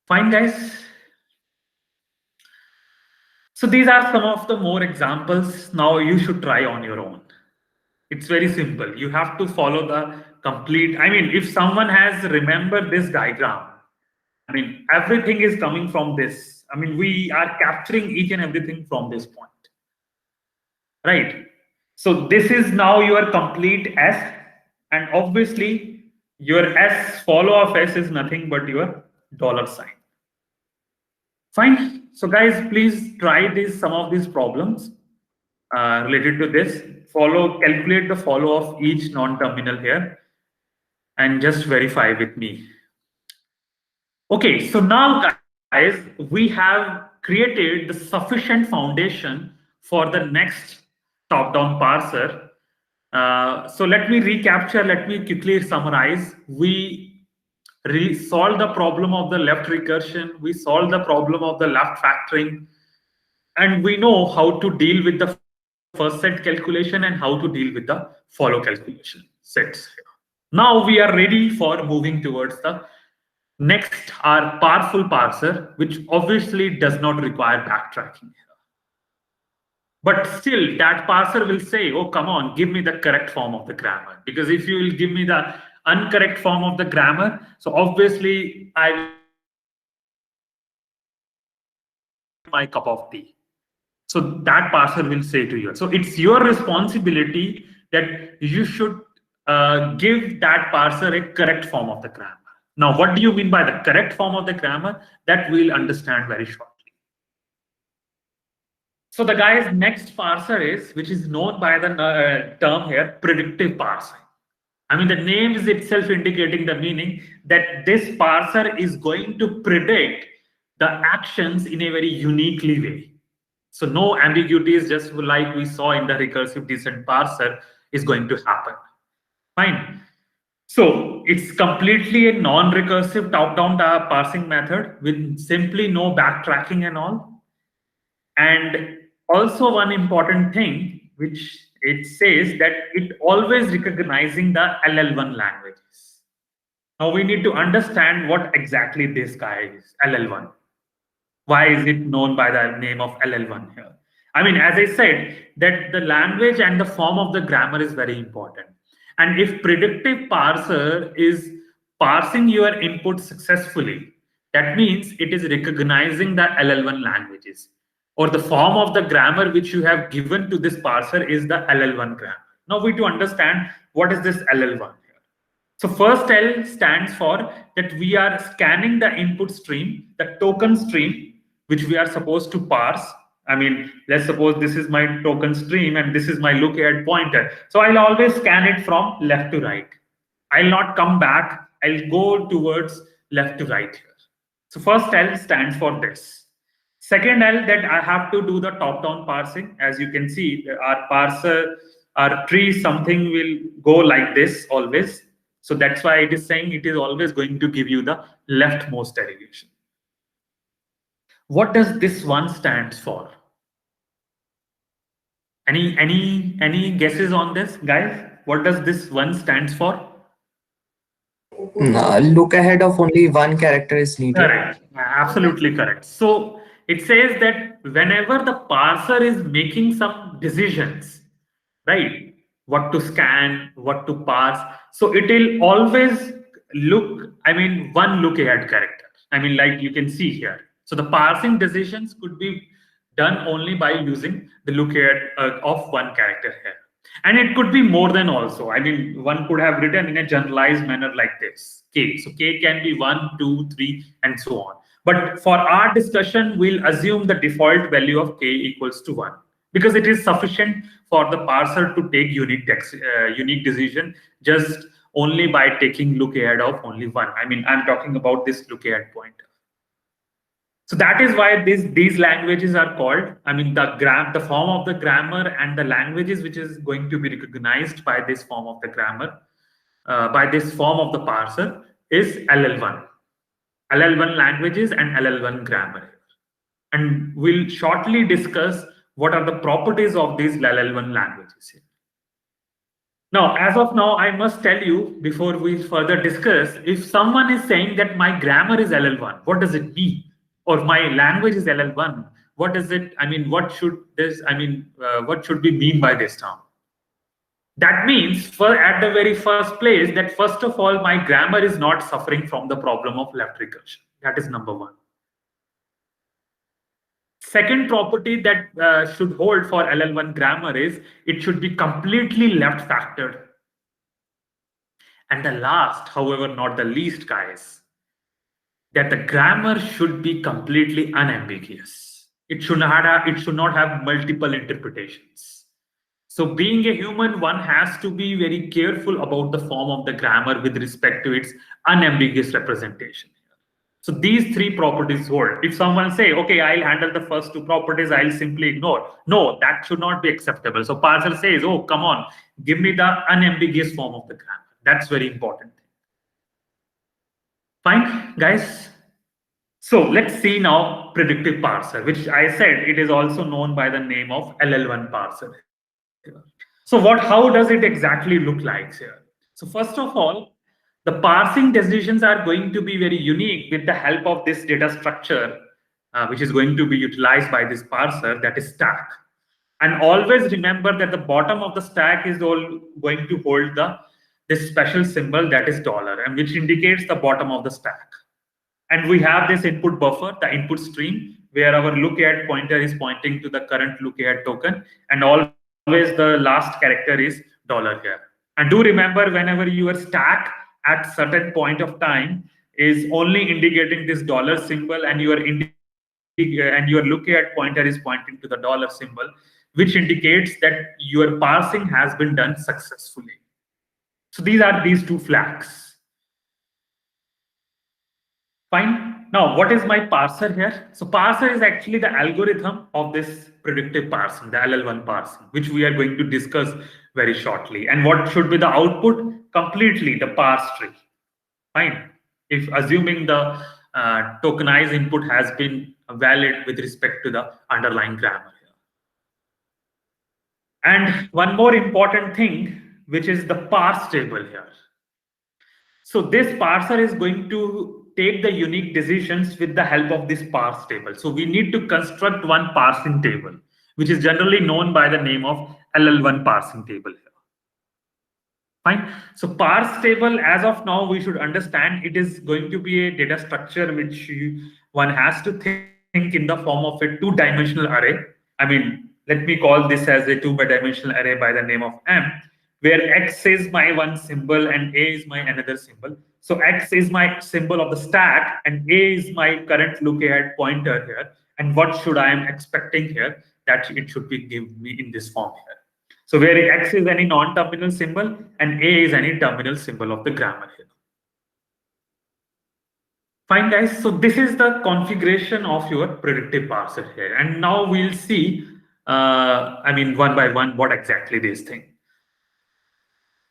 Fine, guys. So these are some of the more examples. Now you should try on your own. It's very simple. You have to follow the complete. I mean, if someone has remembered this diagram, I mean, everything is coming from this. I mean, we are capturing each and everything from this point. Right. So this is now your complete S, and obviously your S follow of S is nothing but your dollar sign. Fine. So guys, please try some of these problems related to this. Calculate the follow of each non-terminal here and just verify with me. Okay, so now guys, we have created the sufficient foundation for the next top-down parser. So let me recapture, let me quickly summarize. We solved the problem of the left recursion, we solved the problem of the left factoring, and we know how to deal with the first set calculation and how to deal with the follow calculation sets. Now we are ready for moving towards the next, our powerful parser, which obviously does not require backtracking. But still, that parser will say, oh, come on, give me the correct form of the grammar. Because if you will give me the incorrect form of the grammar, so obviously I my cup of tea. So that parser will say to you. So it's your responsibility that you should give that parser a correct form of the grammar. Now, what do you mean by the correct form of the grammar? That we'll understand very shortly. So the guy's next parser is, which is known by the term here, predictive parsing. I mean, the name is itself indicating the meaning that this parser is going to predict the actions in a very uniquely way. So no ambiguities, just like we saw in the recursive descent parser, is going to happen. Fine. So it's completely a non-recursive top-down parsing method with simply no backtracking and all. And also one important thing, which it says that it always recognizing the LL1 languages. Now we need to understand what exactly this guy is, LL1. Why is it known by the name of LL1 here? I mean, as I said, that the language and the form of the grammar is very important. And if predictive parser is parsing your input successfully, that means it is recognizing the LL1 languages, or the form of the grammar which you have given to this parser is the LL1 grammar. Now we need to understand what is this LL1 here. So first L stands for that we are scanning the input stream, the token stream, which we are supposed to parse. I mean, let's suppose this is my token stream and this is my look ahead pointer. So I'll always scan it from left to right. I'll not come back. I'll go towards left to right here. So first L stands for this. Second L, that I have to do the top-down parsing. As you can see, our parser, our tree, something will go like this always. So that's why it is saying it is always going to give you the leftmost derivation. What does this one stands for? Any guesses on this, guys? What does this one stands for? Look ahead of only one character is needed. Correct. Absolutely correct. So it says that whenever the parser is making some decisions, right? What to scan, what to parse. So it will always one look ahead character. Like you can see here. So the parsing decisions could be done only by using the look ahead of one character here. And it could be more than also. One could have written in a generalized manner like this, K. So K can be 1, 2, 3, and so on. But for our discussion, we'll assume the default value of K equals to 1, because it is sufficient for the parser to take unique decision just only by taking look ahead of only one. I'm talking about this look ahead pointer. So that is why these languages are called, the form of the grammar and the languages which is going to be recognized by this form of the grammar, by this form of the parser is LL1. LL1 languages and LL1 grammar. And we'll shortly discuss what are the properties of these LL1 languages here. Now, as of now, I must tell you before we further discuss, if someone is saying that my grammar is LL1, what does it mean? Or my language is LL1, what does it, what should we mean by this term? That means at the very first place that first of all, my grammar is not suffering from the problem of left recursion. That is number one. Second property that should hold for LL1 grammar is it should be completely left factored. And the last, however, not the least, guys, that the grammar should be completely unambiguous. It should not have multiple interpretations. So being a human, one has to be very careful about the form of the grammar with respect to its unambiguous representation. So these three properties hold. If someone say, okay, I'll handle the first two properties, I'll simply ignore. No, that should not be acceptable. So parser says, oh, come on, give me the unambiguous form of the grammar. That's very important. Fine, guys. So let's see now predictive parser, which I said it is also known by the name of LL1 parser. So how does it exactly look like here? So first of all, the parsing decisions are going to be very unique with the help of this data structure, which is going to be utilized by this parser, that is stack. And always remember that the bottom of the stack is all going to hold this special symbol that is $, and which indicates the bottom of the stack. And we have this input buffer, the input stream, where our look ahead pointer is pointing to the current look ahead token, and always the last character is $. Here. And do remember, whenever your stack at certain point of time is only indicating this $, symbol, and your look ahead pointer is pointing to the $, symbol, which indicates that your parsing has been done successfully. So these are these two flags. Fine. Now, what is my parser here? So parser is actually the algorithm of this predictive parsing, the LL1 parsing, which we are going to discuss very shortly. And what should be the output? Completely the parse tree. Fine. If assuming the tokenized input has been valid with respect to the underlying grammar here. And one more important thing, which is the parse table here. So this parser is going to take the unique decisions with the help of this parse table. So we need to construct one parsing table, which is generally known by the name of LL1 parsing table here. Fine. So parse table, as of now, we should understand it is going to be a data structure which one has to think in the form of a two-dimensional array. Let me call this as a two-dimensional array by the name of M, where X is my one symbol and A is my another symbol. So X is my symbol of the stack and A is my current look ahead pointer here. And what should I am expecting here? That it should be given me in this form here. So where X is any non-terminal symbol and A is any terminal symbol of the grammar here. Fine, guys. So this is the configuration of your predictive parser here. And now we'll see, one by one, what exactly this thing.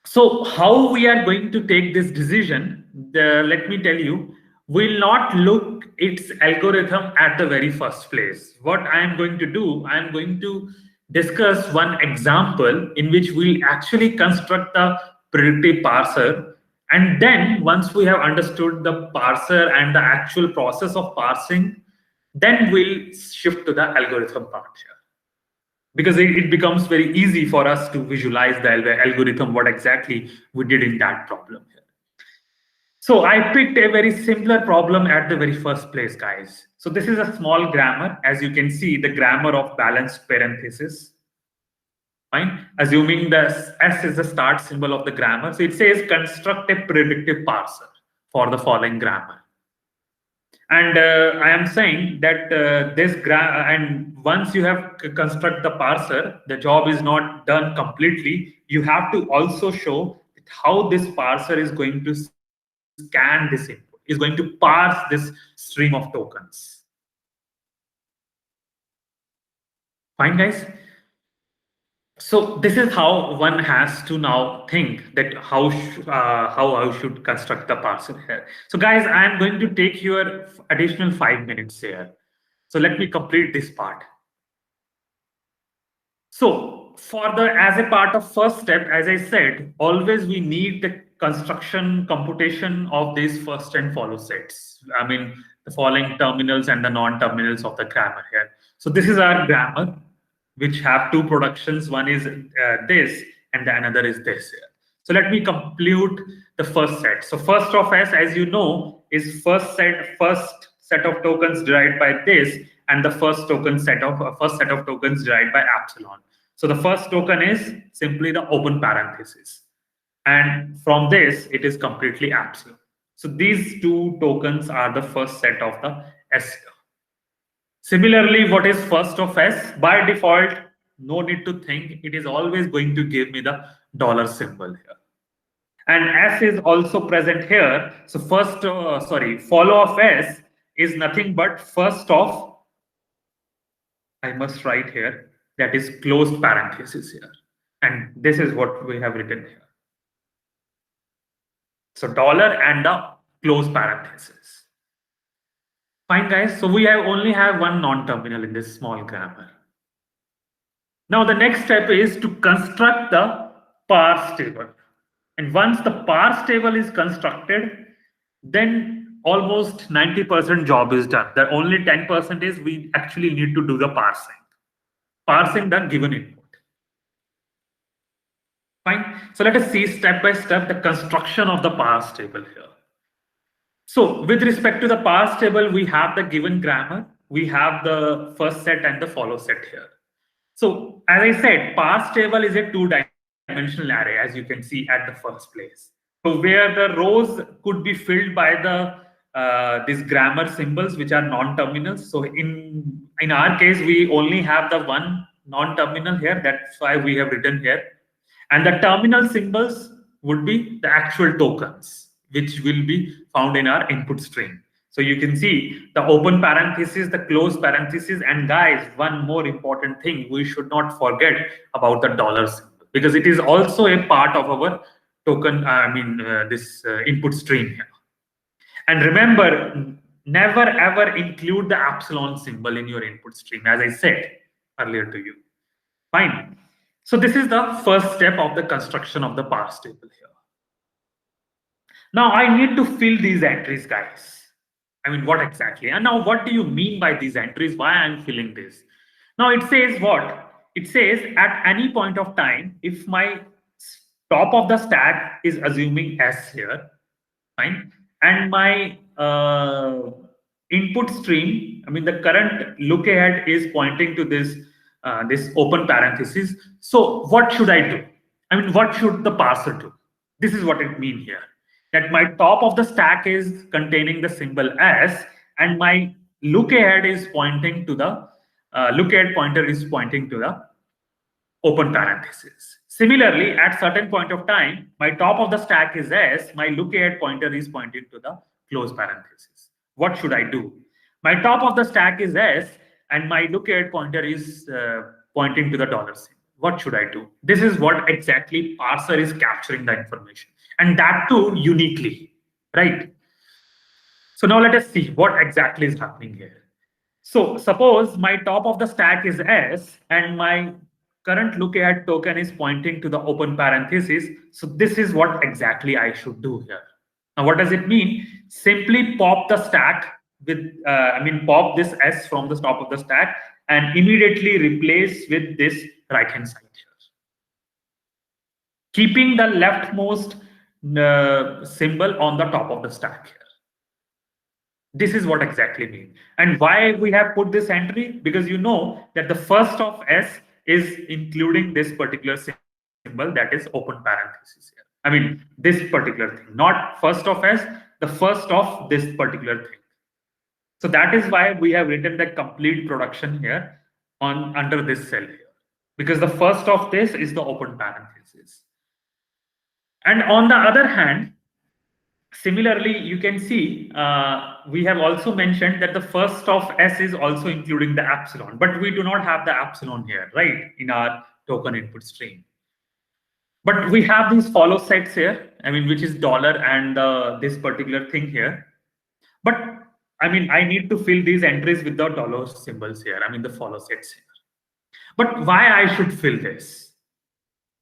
So how we are going to take this decision, let me tell you, we'll not look its algorithm at the very first place. What I am going to do, I am going to discuss one example in which we'll actually construct the predictive parser. And then once we have understood the parser and the actual process of parsing, then we'll shift to the algorithm part here. Because it becomes very easy for us to visualize the algorithm, what exactly we did in that problem here. So I picked a very simpler problem at the very first place, guys. So this is a small grammar. As you can see, the grammar of balanced parenthesis. Fine. Assuming the S is the start symbol of the grammar. So it says construct a predictive parser for the following grammar. And I am saying that and once you have construct the parser, the job is not done completely. You have to also show how this parser is going to scan this input, is going to parse this stream of tokens. Fine, guys. So this is how one has to now think that how I should construct the parser here. So guys, I am going to take your additional 5 minutes here. So let me complete this part. So as a part of first step, as I said, always we need the construction computation of these first and follow sets. I mean, the following terminals and the non-terminals of the grammar here. So this is our grammar, which have two productions. One is this, and the another is this here. So let me compute the first set. So first of S, as you know, is first set of tokens derived by this, and the first set of tokens derived by epsilon. So the first token is simply the open parenthesis, and from this it is completely epsilon. So these two tokens are the first set of the S. Similarly, what is first of S? By default, no need to think, it is always going to give me the dollar symbol here. And S is also present here. So follow of S is nothing but first of, I must write here, that is closed parenthesis here. And this is what we have written here. So dollar and the closed parenthesis. Fine, guys. So we only have one non-terminal in this small grammar. Now the next step is to construct the parse table. And once the parse table is constructed, then almost 90% job is done. The only 10% is we actually need to do the parsing the given input. Fine. So let us see step by step the construction of the parse table here. So with respect to the parse table, we have the given grammar, we have the first set and the follow set here. So as I said, parse table is a two-dimensional array, as you can see at the first place. So where the rows could be filled by the these grammar symbols, which are non-terminals. So in our case, we only have the one non-terminal here. That's why we have written here. And the terminal symbols would be the actual tokens, which will be found in our input stream. So you can see the open parenthesis, the closed parenthesis, and guys, one more important thing, we should not forget about the dollar symbol, because it is also a part of our token, this input stream here. And remember, never ever include the epsilon symbol in your input stream, as I said earlier to you. Fine. So this is the first step of the construction of the parse table here. Now I need to fill these entries, guys. I mean, what exactly? And now what do you mean by these entries? Why I'm filling this? Now it says what? It says at any point of time, if my top of the stack is assuming S here, fine, and my input stream, I mean the current look ahead is pointing to this this open parenthesis. So what should I do? I mean, what should the parser do? This is what it means here. That my top of the stack is containing the symbol S, and my look ahead is pointing to the look ahead pointer is pointing to the open parenthesis. Similarly, at certain point of time, my top of the stack is S, my look ahead pointer is pointing to the close parenthesis. What should I do? My top of the stack is S, and my look ahead pointer is pointing to the dollar symbol. What should I do? This is what exactly parser is capturing the information, and that too uniquely, right? So now let us see what exactly is happening here. So suppose my top of the stack is S, and my current look ahead token is pointing to the open parenthesis. So this is what exactly I should do here. Now what does it mean? Simply pop the stack with, pop this S from the top of the stack and immediately replace with this right hand side here. Keeping the leftmost symbol on the top of the stack here. This is what exactly means. And why we have put this entry? Because you know that the first of S is including this particular symbol, that is open parenthesis here. I mean, this particular thing, not first of S, the first of this particular thing. So that is why we have written the complete production here on under this cell here, because the first of this is the open parenthesis. And on the other hand, similarly, you can see we have also mentioned that the first of S is also including the epsilon, but we do not have the epsilon here, right, in our token input stream. But we have these follow sets here, I mean, which is dollar and this particular thing here. But I mean, I need to fill these entries with the dollar symbols here, I mean, the follow sets here. But why I should fill this?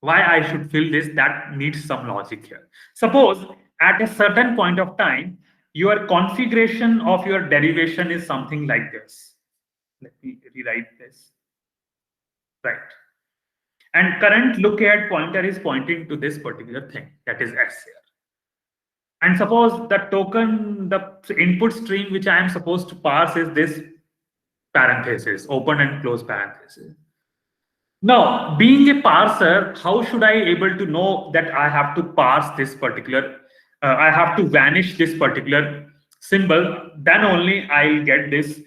Why I should fill this? That needs some logic here. Suppose at a certain point of time, your configuration of your derivation is something like this. Let me rewrite this. Right. And current lookahead pointer is pointing to this particular thing, that is S here. And suppose the token, the input stream which I am supposed to parse is this parenthesis, open and close parenthesis. Now, being a parser, how should I able to know that I have to parse this particular, I have to vanish this particular symbol? Then only I'll get this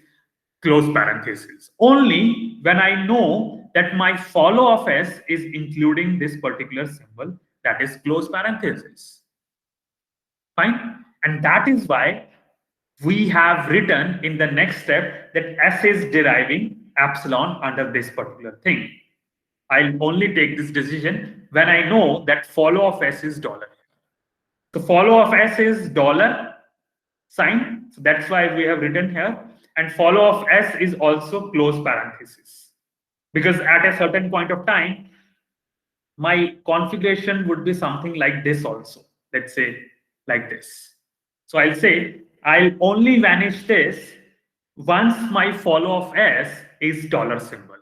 close parenthesis. Only when I know that my follow of S is including this particular symbol, that is close parenthesis. Fine. And that is why we have written in the next step that S is deriving epsilon under this particular thing. I'll only take this decision when I know that follow of S is dollar. The follow of S is dollar sign. So that's why we have written here. And follow of S is also close parenthesis. Because at a certain point of time, my configuration would be something like this also. Let's say like this. So I'll say I'll only vanish this once my follow of S is dollar symbol.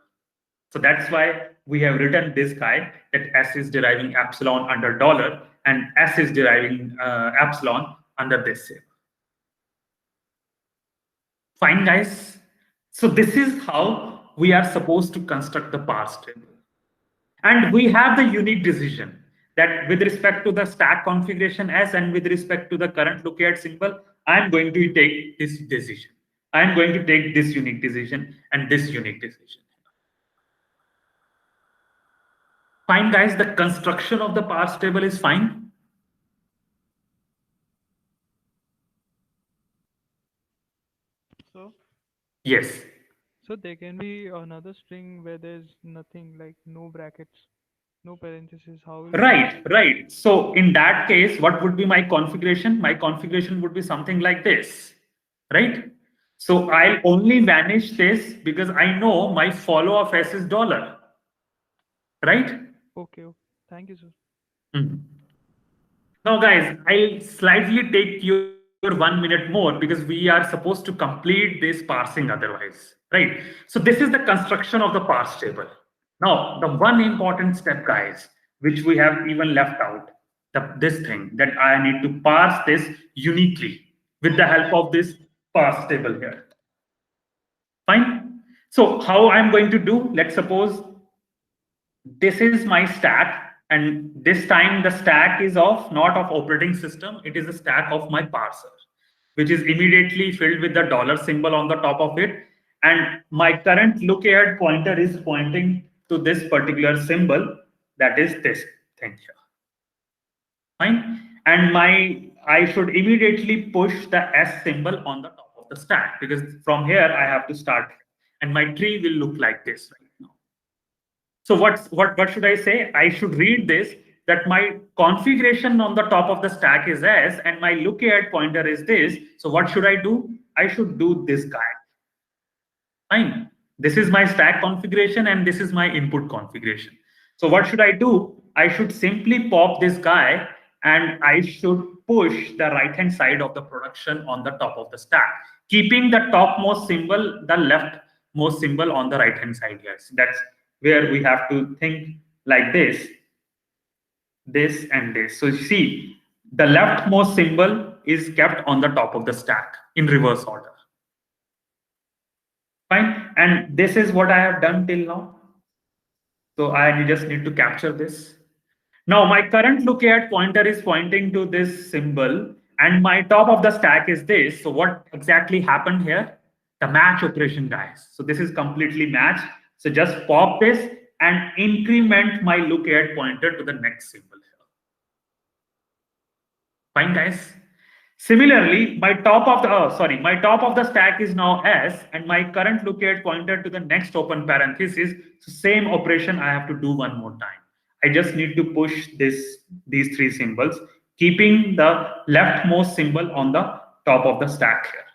So that's why we have written this guy that S is deriving epsilon under dollar and S is deriving epsilon under this symbol. Fine, guys. So this is how we are supposed to construct the parse table. And we have the unique decision that with respect to the stack configuration S and with respect to the current lookahead symbol, I'm going to take this decision. I'm going to take this unique decision and this unique decision. Fine, guys, the construction of the parse table is fine. So, Yes. so there can be another string where there's nothing, like no brackets, no parentheses. How will Right, right. So in that case, what would be my configuration? My configuration would be something like this, right? So I'll only vanish this because I know my follow of S is dollar, right? Okay, okay. Thank you, sir. Now, guys, I'll slightly take your 1 minute more because we are supposed to complete this parsing otherwise, right? So this is the construction of the parse table. Now, the one important step, guys, which we have even left out, this thing that I need to parse this uniquely with the help of this parse table here. Fine. So how I'm going to do, let's suppose this is my stack. And this time the stack is of not of operating system, it is a stack of my parser, which is immediately filled with the dollar symbol on the top of it. And my current lookahead pointer is pointing to this particular symbol, that is this thing here. Fine. And I should immediately push the S symbol on the top of the stack because from here I have to start. And my tree will look like this right now. So what should I say? I should read this that my configuration on the top of the stack is S and my lookahead pointer is this. So what should I do? I should do this guy. Fine. This is my stack configuration and this is my input configuration. So what should I do? I should simply pop this guy and I should push the right-hand side of the production on the top of the stack, keeping the topmost symbol, the leftmost symbol on the right-hand side here. So that's where we have to think like this and this. So you see, the leftmost symbol is kept on the top of the stack in reverse order. Fine. And this is what I have done till now. So I just need to capture this. Now my current lookahead pointer is pointing to this symbol and my top of the stack is this. So what exactly happened here? The match operation, guys. So this is completely matched. So just pop this and increment my lookahead pointer to the next symbol here. Fine, guys. Similarly, my top of the stack is now S, and my current lookahead pointer to the next open parenthesis. So same operation I have to do one more time. I just need to push these three symbols, keeping the leftmost symbol on the top of the stack here.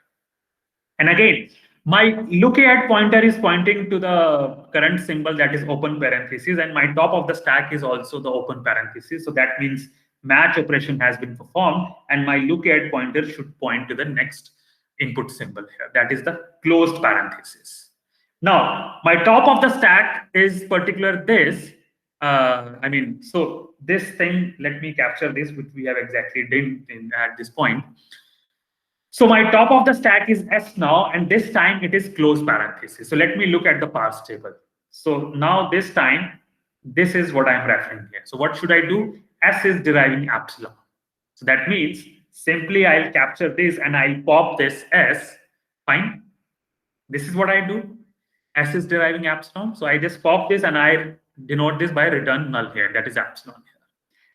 And again, my lookahead pointer is pointing to the current symbol, that is open parenthesis, and my top of the stack is also the open parenthesis. So that means match operation has been performed, and my lookahead pointer should point to the next input symbol here, that is the closed parenthesis. Now, my top of the stack is particular this. So this thing, let me capture this, which we have exactly done at this point. So my top of the stack is S now, and this time it is closed parenthesis. So let me look at the parse table. So now this time, this is what I'm referring here. So what should I do? S is deriving epsilon. So that means simply I'll capture this and I'll pop this S. Fine. This is what I do. S is deriving epsilon. So I just pop this and I denote this by return null here. That is epsilon here.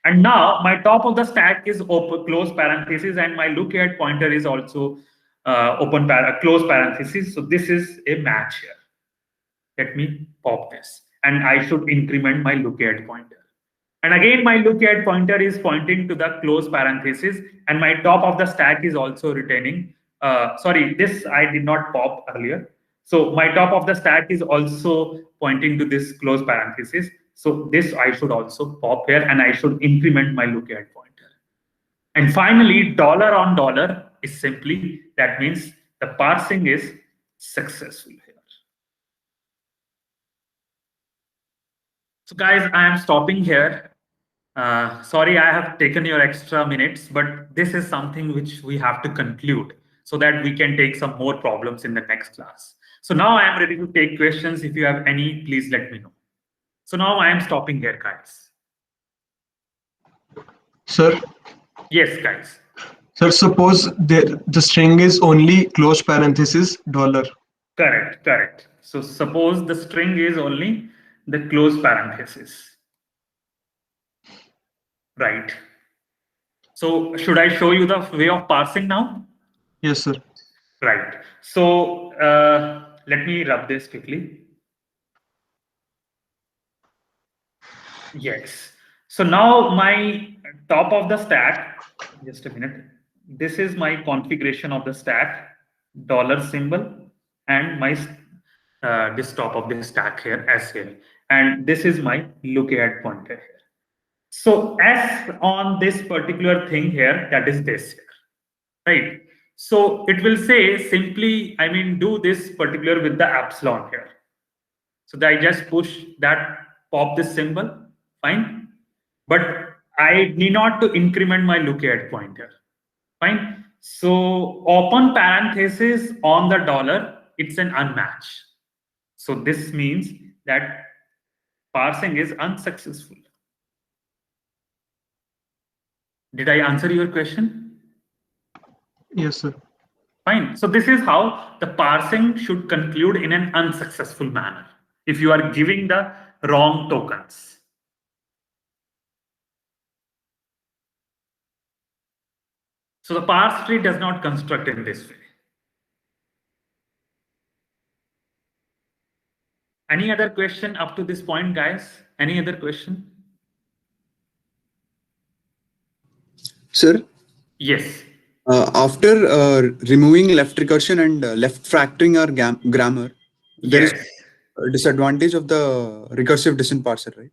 And now my top of the stack is open close parenthesis, and my lookahead pointer is also close parenthesis. So this is a match here. Let me pop this, and I should increment my lookahead pointer. And again, my lookahead pointer is pointing to the close parenthesis, and my top of the stack is also retaining. This I did not pop earlier. So my top of the stack is also pointing to this close parenthesis. So this I should also pop here, and I should increment my lookahead pointer. And finally, dollar on dollar is simply, that means the parsing is successful here. So guys, I am stopping here. Sorry, I have taken your extra minutes, but this is something which we have to conclude so that we can take some more problems in the next class. So now I am ready to take questions. If you have any, please let me know. So now I am stopping here, guys. Sir? Yes, guys. Sir, suppose the string is only close parenthesis $. Correct. So suppose the string is only the close parenthesis. Right. So should I show you the way of parsing now? Yes, sir. Right. So let me rub this quickly. Yes. So now my top of the stack, just a minute. This is my configuration of the stack, dollar symbol, and my this top of the stack here, S here. And this is my lookahead pointer here. So S on this particular thing here, that is this here, right? So it will say simply, do this particular with the epsilon here. So I just push that, pop this symbol, fine. But I need not to increment my lookahead pointer, fine. So open parenthesis on the dollar, it's an unmatch. So this means that parsing is unsuccessful. Did I answer your question? Yes, sir. Fine. So this is how the parsing should conclude in an unsuccessful manner if you are giving the wrong tokens. So the parse tree does not construct in this way. Any other question up to this point, guys? Any other question? Sir? Yes. After removing left recursion and left factoring our grammar, there is a disadvantage of the recursive descent parser, right?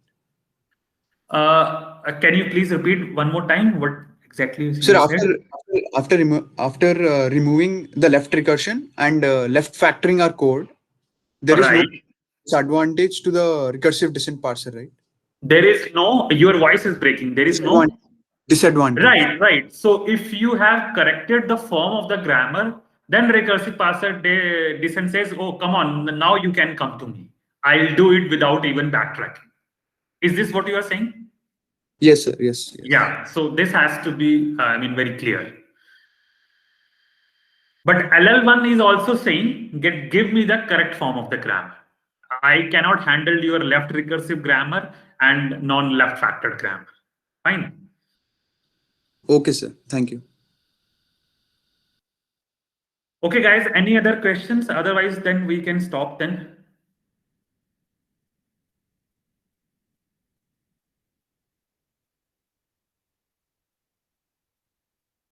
Can you please repeat one more time what exactly you Sir, said? after removing the left recursion and left factoring our code, there is no disadvantage to the recursive descent parser, right? There is no, your voice is breaking. There is no disadvantage. Right. So if you have corrected the form of the grammar, then recursive parser descent says, oh, come on, now you can come to me. I'll do it without even backtracking. Is this what you are saying? Yes, sir. Yes. Yeah. So this has to be, very clear. But LL1 is also saying, give me the correct form of the grammar. I cannot handle your left recursive grammar and non-left factored grammar. Fine. Okay, sir. Thank you. Okay, guys, any other questions? Otherwise, then we can stop then.